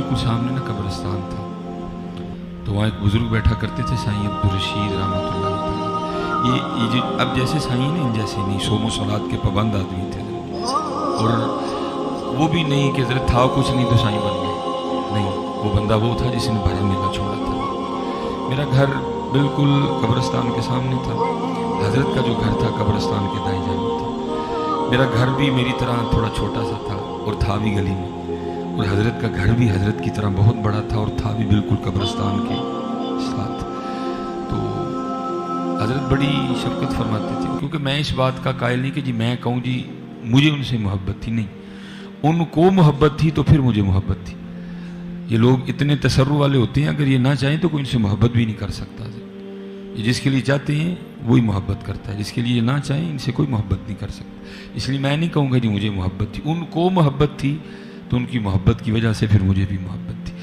بالکل سامنے نا قبرستان تھا، تو وہاں ایک بزرگ بیٹھا کرتے تھے، سائیں عبدالرشید رحمۃ اللہ تعالیٰ۔ یہ جو اب جیسے سائیں نا، ان جیسے نہیں، صوم و صلات کے پابند آدمی تھے، اور وہ بھی نہیں کہ حضرت تھا کچھ نہیں تو سائیں بن گئے، نہیں، وہ بندہ وہ تھا جس نے بھرا میلہ چھوڑا تھا۔ میرا گھر بالکل قبرستان کے سامنے تھا، حضرت کا جو گھر تھا قبرستان کے دائیں جانب تھا۔ میرا گھر بھی میری طرح تھوڑا چھوٹا سا تھا اور تھا بھی گلی میں، اور حضرت کا گھر بھی حضرت کی طرح بہت بڑا تھا اور تھا بھی بالکل قبرستان کے ساتھ۔ تو حضرت بڑی شفقت فرماتے تھے، کیونکہ میں اس بات کا قائل نہیں کہ جی میں کہوں جی مجھے ان سے محبت تھی، نہیں، ان کو محبت تھی تو پھر مجھے محبت تھی۔ یہ لوگ اتنے تصرف والے ہوتے ہیں، اگر یہ نہ چاہیں تو کوئی ان سے محبت بھی نہیں کر سکتا۔ یہ جس کے لیے چاہتے ہیں وہی محبت کرتا ہے، جس کے لیے نہ چاہیں ان سے کوئی محبت نہیں کر سکتا۔ اس لیے میں نہیں کہوں گا جی مجھے محبت تھی، ان کو محبت تھی تو ان کی محبت کی وجہ سے پھر مجھے بھی محبت تھی۔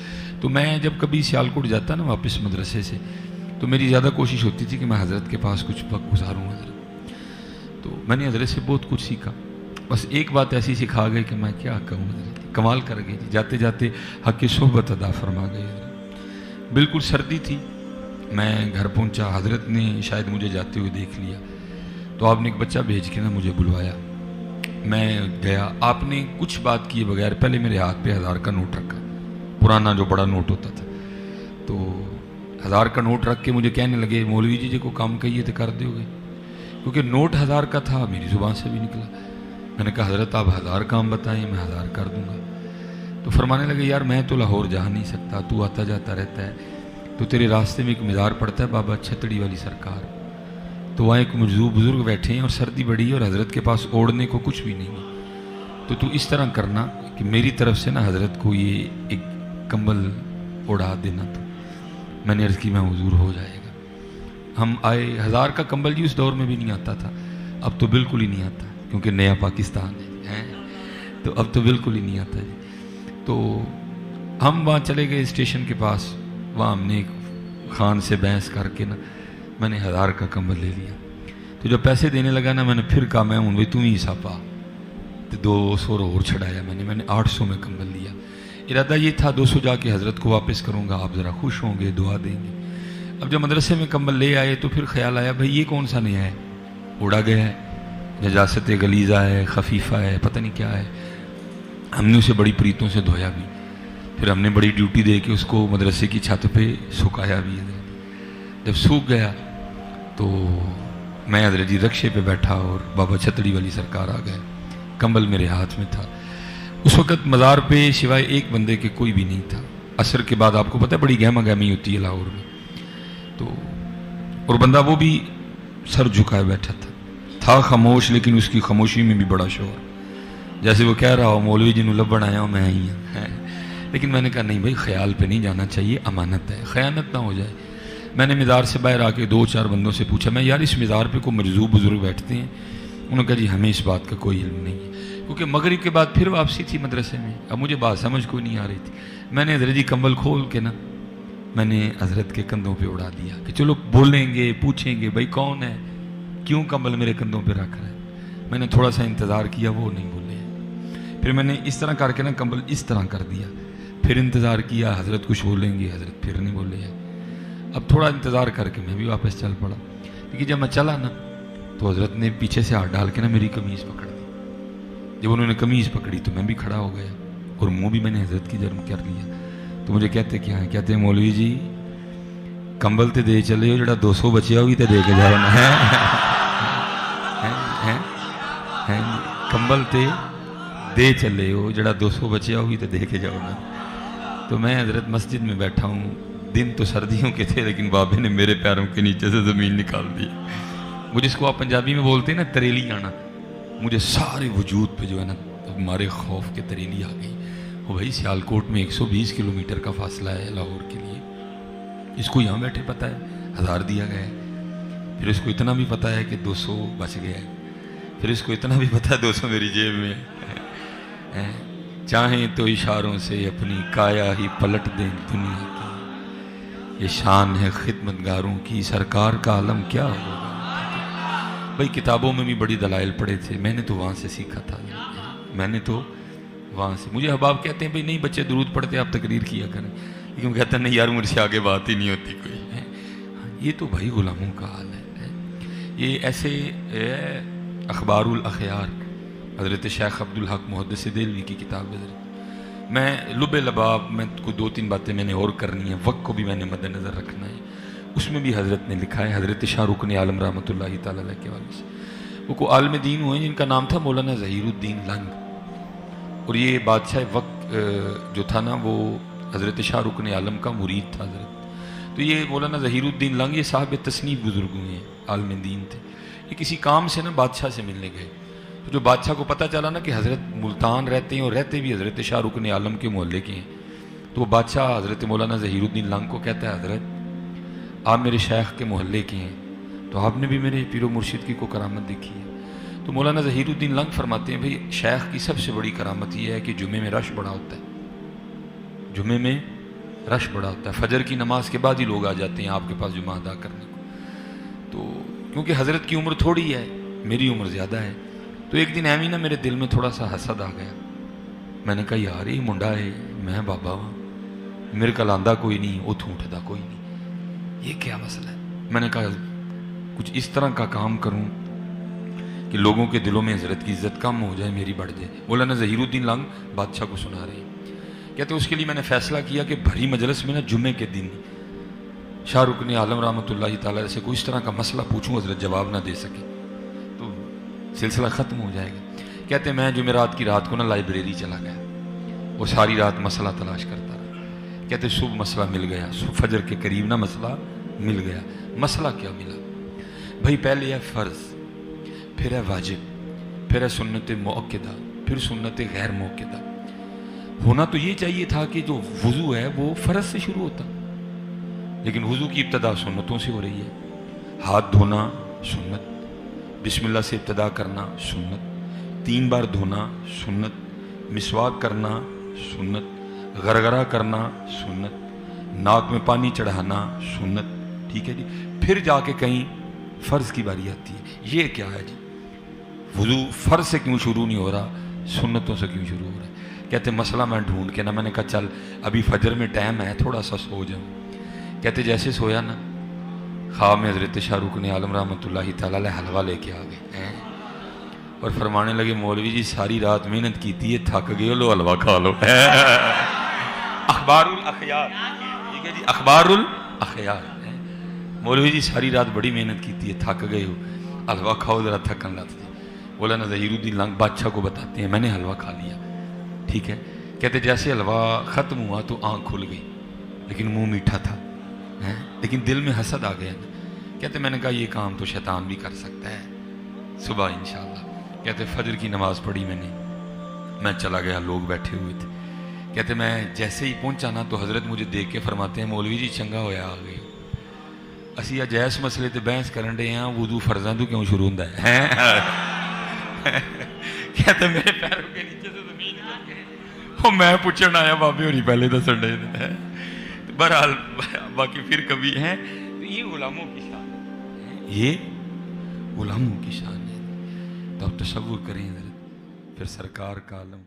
تو میں جب کبھی سیالکوٹ جاتا نا واپس مدرسے سے، تو میری زیادہ کوشش ہوتی تھی کہ میں حضرت کے پاس کچھ وقت گزاروں حضرت۔ تو میں نے حضرت سے بہت کچھ سیکھا، بس ایک بات ایسی سکھا گئی کہ میں کیا کہوں حضرت، کمال کر گئی جی، جاتے جاتے حق کی صحبت ادا فرما گئی حضرت۔ بالکل سردی تھی، میں گھر پہنچا، حضرت نے شاید مجھے جاتے ہوئے دیکھ لیا، تو آپ نے ایک بچہ بھیج کے نا مجھے بلوایا۔ میں گیا، آپ نے کچھ بات کیے بغیر پہلے میرے ہاتھ پہ 1000 کا نوٹ رکھا، پرانا جو بڑا نوٹ ہوتا تھا، تو 1000 کا نوٹ رکھ کے مجھے کہنے لگے مولوی جی کو کام کہیے تو کر دو گے، کیونکہ نوٹ 1000 کا تھا، میری زبان سے بھی نکلا۔ میں نے کہا حضرت آپ 1000 کام بتائیں، میں 1000 کر دوں گا۔ تو فرمانے لگے یار میں تو لاہور جا نہیں سکتا، تو آتا جاتا رہتا ہے، تو تیرے راستے میں ایک مزار پڑتا ہے بابا چھتڑی والی سرکار، تو وہاں ایک بزرگ بیٹھے ہیں اور سردی بڑی ہے اور حضرت کے پاس اوڑھنے کو کچھ بھی نہیں ہے، تو اس طرح کرنا کہ میری طرف سے نا حضرت کو یہ ایک کمبل اڑا دینا۔ تو میں نے عرض کی میں حضور ہو جائے گا۔ ہم آئے، 1000 کا کمبل جی اس دور میں بھی نہیں آتا تھا، اب تو بالکل ہی نہیں آتا کیونکہ نیا پاکستان ہے، تو اب تو بالکل ہی نہیں آتا جی۔ تو ہم وہاں چلے گئے اسٹیشن کے پاس، وہاں ہم نے ایک خان سے بحث کر کے نا میں نے 1000 کا کمبل لے لیا۔ تو جب پیسے دینے لگا نا میں نے پھر کہا میں ہوں بھائی تم ہی حساب پا، تو 200 اور چھڑایا میں نے 800 میں کمبل لیا۔ ارادہ یہ تھا 200 جا کے حضرت کو واپس کروں گا، آپ ذرا خوش ہوں گے، دعا دیں گے۔ اب جب مدرسے میں کمبل لے آئے تو پھر خیال آیا بھائی یہ کون سا نیا ہے، اڑا گیا ہے، نجاست غلیظہ ہے، خفیفہ ہے، پتہ نہیں کیا ہے۔ ہم نے اسے بڑی پریتوں سے دھویا بھی، پھر ہم نے بڑی ڈیوٹی دے کے اس کو مدرسے کی چھت پہ سکھایا بھی۔ جب سوکھ گیا تو میں حضرت جی رکشے پہ بیٹھا اور بابا چھتڑی والی سرکار آ گئے، کمبل میرے ہاتھ میں تھا۔ اس وقت مزار پہ سوائے ایک بندے کے کوئی بھی نہیں تھا۔ عصر کے بعد آپ کو پتہ ہے بڑی گہما گہمی ہوتی ہے لاہور میں، تو اور بندہ وہ بھی سر جھکائے بیٹھا تھا خاموش، لیکن اس کی خاموشی میں بھی بڑا شور، جیسے وہ کہہ رہا ہو مولوی جی نو لبن آیا ہوں میں ہی ہوں۔ لیکن میں نے کہا نہیں بھائی خیال پہ نہیں جانا چاہیے، امانت ہے، خیانت نہ ہو جائے۔ میں نے مزار سے باہر آ کے 2-4 بندوں سے پوچھا میں یار اس مزار پہ کوئی مرزوق بزرگ بیٹھتے ہیں؟ انہوں نے کہا جی ہمیں اس بات کا کوئی علم نہیں ہے، کیونکہ مغرب کے بعد پھر واپسی تھی مدرسے میں، اب مجھے بات سمجھ کوئی نہیں آ رہی تھی۔ میں نے حضرت جی کمبل کھول کے نا میں نے حضرت کے کندھوں پہ اڑا دیا کہ چلو بولیں گے، پوچھیں گے بھائی کون ہے، کیوں کمبل میرے کندھوں پہ رکھ رہا ہے۔ میں نے تھوڑا سا انتظار کیا، وہ نہیں بولے، پھر میں نے اس طرح کر کے نا کمبل اس طرح کر دیا، پھر انتظار کیا حضرت کچھ بولیں گے، حضرت پھر نہیں بولے ہیں۔ اب تھوڑا انتظار کر کے میں بھی واپس چل پڑا، لیکن جب میں چلا نا تو حضرت نے پیچھے سے ہاتھ ڈال کے نا میری قمیض پکڑ دی۔ جب انہوں نے قمیض پکڑی تو میں بھی کھڑا ہو گیا اور منہ بھی میں نے حضرت کی جرم کر لیا۔ تو مجھے کہتے کیا ہیں، کہتے ہیں مولوی جی کمبل تے دے چلے ہو، جڑا 200 بچیا ہوئی تے دے کے جاؤ نا، کمبل تے دے چلے ہو، جڑا 200 بچیا ہوئی تے دے کے جاؤ نا۔ تو میں حضرت مسجد میں بیٹھا ہوں، دن تو سردیوں کے تھے لیکن بابے نے میرے پیروں کے نیچے سے زمین نکال دی۔ وہ جس کو آپ پنجابی میں بولتے ہیں نا تریلی آنا، مجھے سارے وجود پہ جو ہے نا ہمارے خوف کے تریلی آ گئی۔ وہ بھائی سیالکوٹ میں 120 کلومیٹر کا فاصلہ ہے لاہور کے لیے، اس کو یہاں بیٹھے پتہ ہے 1000 دیا گیا ہے، پھر اس کو اتنا بھی پتہ ہے کہ 200 بچ گیا ہے، پھر اس کو اتنا بھی پتہ ہے 200 میری جیب میں ہے۔ چاہیں تو اشاروں سے اپنی کایا ہی پلٹ دیں دنیا کی، یہ شان ہے خدمتگاروں کی، سرکار کا عالم کیا ہوگا۔ بھائی کتابوں میں بھی بڑی دلائل پڑھے تھے، میں نے تو وہاں سے سیکھا تھا، میں نے تو وہاں سے مجھے احباب کہتے ہیں بھئی نہیں بچے درود پڑھتے آپ تقریر کیا کریں، لیکن وہ کہتا ہے نہیں یار مجھ سے آگے بات ہی نہیں ہوتی کوئی ہے۔ یہ تو بھائی غلاموں کا حال ہے۔ یہ ایسے اخبار الاخیار حضرت شیخ عبدالحق محدث دہلوی کی کتاب ہے۔ میں لب لباب میں کو 2-3 باتیں میں نے اور کرنی ہیں، وقت کو بھی میں نے مد نظر رکھنا ہے۔ اس میں بھی حضرت نے لکھا ہے، حضرت شاہ رکن عالم رحمۃ اللہ تعالیٰ علیہ کے والے سے وہ کو عالم دین ہوئے جن کا نام تھا مولانا ظہیر الدین لنگ، اور یہ بادشاہ وقت جو تھا نا وہ حضرت شاہ رکن عالم کا مرید تھا حضرت۔ تو یہ مولانا ظہیر الدین لنگ یہ صاحب تصنیف بزرگ ہوئے ہیں، عالم دین تھے۔ یہ کسی کام سے نا بادشاہ سے ملنے گئے، تو جو بادشاہ کو پتہ چلا نا کہ حضرت ملتان رہتے ہیں اور رہتے بھی حضرت شاہ رکن عالم کے محلے کے ہیں، تو وہ بادشاہ حضرت مولانا ظہیر الدین لنگ کو کہتا ہے حضرت آپ میرے شیخ کے محلے کے ہیں، تو آپ نے بھی میرے پیر و مرشد کی کو کرامت دیکھی ہے؟ تو مولانا ظہیر الدین لنگ فرماتے ہیں بھئی شیخ کی سب سے بڑی کرامت یہ ہے کہ جمعے میں رش بڑا ہوتا ہے، جمعے میں رش بڑا ہوتا ہے، فجر کی نماز کے بعد ہی لوگ آ جاتے ہیں آپ کے پاس جمعہ ادا کرنے کو۔ تو کیونکہ حضرت کی عمر تھوڑی ہے، میری عمر زیادہ ہے، تو ایک دن ایمی نا میرے دل میں تھوڑا سا حسد آ گیا۔ میں نے کہا یار یہ منڈا ہے، میں بابا ہوں، میرے کل آندہ کوئی نہیں، اتھوں اٹھدا کوئی نہیں، یہ کیا مسئلہ ہے؟ میں نے کہا کچھ اس طرح کا کام کروں کہ لوگوں کے دلوں میں حضرت کی عزت کم ہو جائے، میری بڑھ جائے۔ مولانا ظہیر الدین لنگ بادشاہ کو سنا رہے ہیں، کہتے اس کے لیے میں نے فیصلہ کیا کہ بھری مجلس میں نا جمعے کے دن شاہ رکن عالم رحمۃ اللہ تعالیٰ سے کوئی اس طرح کا مسئلہ پوچھوں حضرت جواب نہ دے سکے تو سلسلہ ختم ہو جائے گا۔ کہتے میں جمعرات کی رات کو نا لائبریری چلا گیا اور ساری رات مسئلہ تلاش کرتا رہا۔ کہتے صبح مسئلہ مل گیا، فجر کے قریب نا مسئلہ مل گیا۔ مسئلہ کیا ملا بھائی؟ پہلے ہے فرض، پھر ہے واجب، پھر ہے سنت مؤکدہ، پھر سنت غیر مؤکدہ۔ ہونا تو یہ چاہیے تھا کہ جو وضو ہے وہ فرض سے شروع ہوتا، لیکن وضو کی ابتدا سنتوں سے ہو رہی ہے۔ ہاتھ دھونا سنت، بسم اللہ سے ابتدا کرنا سنت، 3 بار دھونا سنت، مسواک کرنا سنت، غرغرہ کرنا سنت، ناک میں پانی چڑھانا سنت، ٹھیک ہے جی۔ پھر جا کے کہیں فرض کی باری آتی ہے۔ یہ کیا ہے جی؟ وضو فرض سے کیوں شروع نہیں ہو رہا، سنتوں سے کیوں شروع ہو رہا ہے؟ کہتے مسئلہ میں ڈھونڈ کے نا میں نے کہا چل ابھی فجر میں ٹائم ہے تھوڑا سا سو جاؤں۔ کہتے جیسے سویا نا خواب میں حضرت شاہ رکن عالم رحمۃ اللہ تعالیٰ علیہ حلوہ لے کے آ گئے اور فرمانے لگے مولوی جی ساری رات محنت کیتی ہے، تھک گئے، لو حلوہ کھا لو۔ اخبار الاخیار، ٹھیک ہے جی، اخبار الاخیار۔ مولوی جی ساری رات بڑی محنت کیتی ہے، تھک گئے ہو، حلوہ کھاؤ ذرا تھکن لگتی ہے۔ مولانا ظہیر الدین لنگ بادشاہ کو بتاتے ہیں میں نے حلوہ کھا لیا، ٹھیک ہے۔ کہتے جیسے حلوہ ختم ہوا تو آنکھ کھل گئی، لیکن منہ میٹھا تھا، لیکن دل میں حسد آ گیا نا۔ کہتے میں نے کہا یہ کام تو شیطان بھی کر سکتا ہے، صبح انشاءاللہ۔ کہتے فجر کی نماز پڑھی میں چلا گیا، لوگ بیٹھے ہوئے تھے۔ کہتے میں جیسے ہی پہنچا نا تو حضرت مجھے دیکھ کے فرماتے ہیں مولوی جی چنگا ہویا آ گئے، اسی اجائز مسئلے تے بحث کرن دے ہیں، وضو فرضاں تو کیوں شروع ہوندا ہے؟ کہتے میرے پیروں کے نیچے سے زمین ہل گئی، وہ میں پوچھنا آیا بابے ہوری پہلے دسن دے۔ بہرحال باقی پھر کبھی ہیں، یہ غلاموں کی شان ہے، یہ غلاموں کی شان ہے۔ تو آپ تصور کریں حضرت پھر سرکار کا عالم